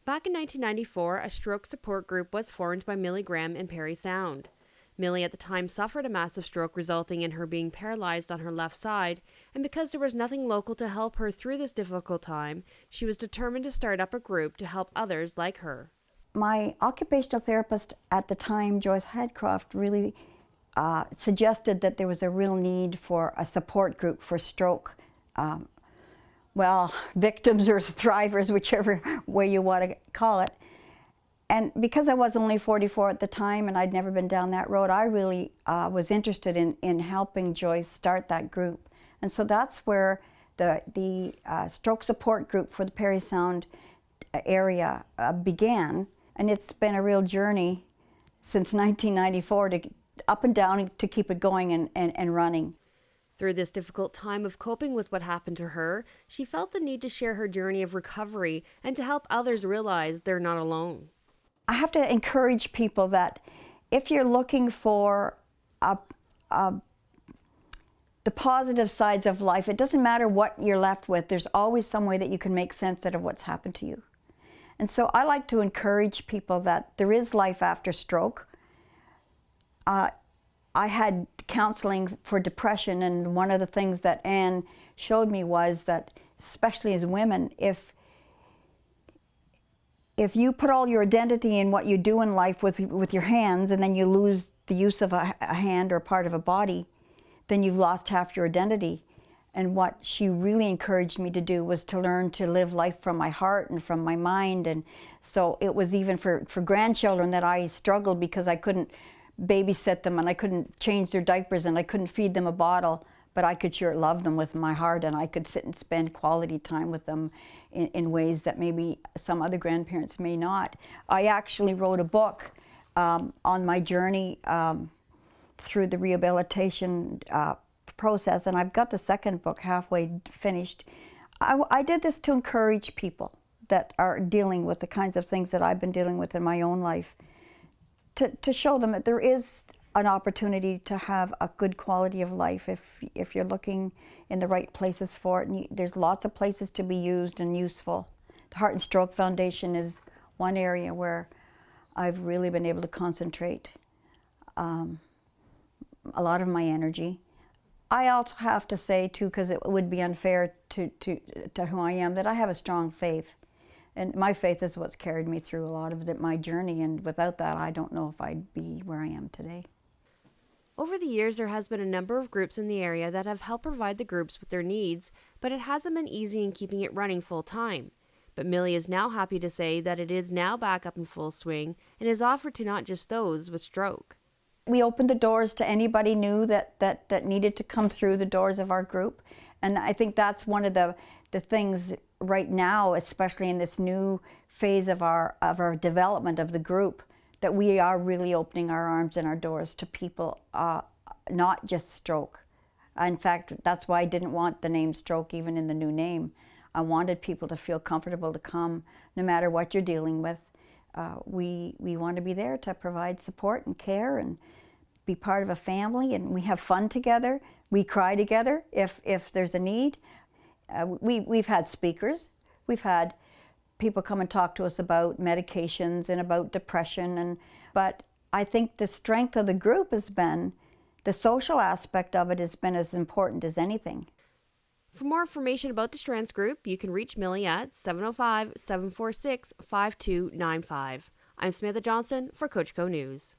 Back in 1994, a stroke support group was formed by MILLIE and Parry Sound. MILLIE at the time suffered a massive stroke resulting in her being paralyzed on her left side, and because there was nothing local to help her through this difficult time, she was determined to start up a group to help others like her. My occupational therapist at the time, Joyce Hadcroft, really suggested that there was a real need for a support group for stroke victims or thrivers, whichever way you want to call it. And because I was only 44 at the time and I'd never been down that road, I really was interested in helping Joyce start that group. And so that's where the stroke support group for the Parry Sound area began. And it's been a real journey since 1994 to up and down to keep it going and running. Through this difficult time of coping with what happened to her, she felt the need to share her journey of recovery and to help others realize they're not alone. I have to encourage people that if you're looking for the positive sides of life, it doesn't matter what you're left with, there's always some way that you can make sense out of what's happened to you. And so I like to encourage people that there is life after stroke. I had counseling for depression, and one of the things that Anne showed me was that, especially as women, if you put all your identity in what you do in life with your hands, and then you lose the use of a hand or part of a body, then you've lost half your identity. And what she really encouraged me to do was to learn to live life from my heart and from my mind. And so it was even for grandchildren that I struggled because I couldn't babysit them and I couldn't change their diapers and I couldn't feed them a bottle, but I could sure love them with my heart, and I could sit and spend quality time with them in ways that maybe some other grandparents may not. I actually wrote a book on my journey through the rehabilitation process, and I've got the second book halfway finished. I did this to encourage people that are dealing with the kinds of things that I've been dealing with in my own life, to show them that there is an opportunity to have a good quality of life if you're looking in the right places for it. And there's lots of places to be used and useful. The Heart and Stroke Foundation is one area where I've really been able to concentrate a lot of my energy. I also have to say too, because it would be unfair to who I am, that I have a strong faith. And my faith is what's carried me through a lot of my journey, and without that, I don't know if I'd be where I am today. Over the years, there has been a number of groups in the area that have helped provide the groups with their needs, but it hasn't been easy in keeping it running full time. But MILLIE is now happy to say that it is now back up in full swing and is offered to not just those with stroke. We opened the doors to anybody new that needed to come through the doors of our group, and I think that's one of the things right now, especially in this new phase of our development of the group, that we are really opening our arms and our doors to people, not just stroke. In fact, that's why I didn't want the name stroke even in the new name. I wanted people to feel comfortable to come no matter what you're dealing with. We want to be there to provide support and care and be part of a family, and we have fun together. We cry together if there's a need. We've had speakers. We've had people come and talk to us about medications and about depression, but I think the strength of the group has been, the social aspect of it has been as important as anything. For more information about the Strands Group, you can reach MILLIE at 705-746-5295. I'm Samantha Johnson for Coachco News.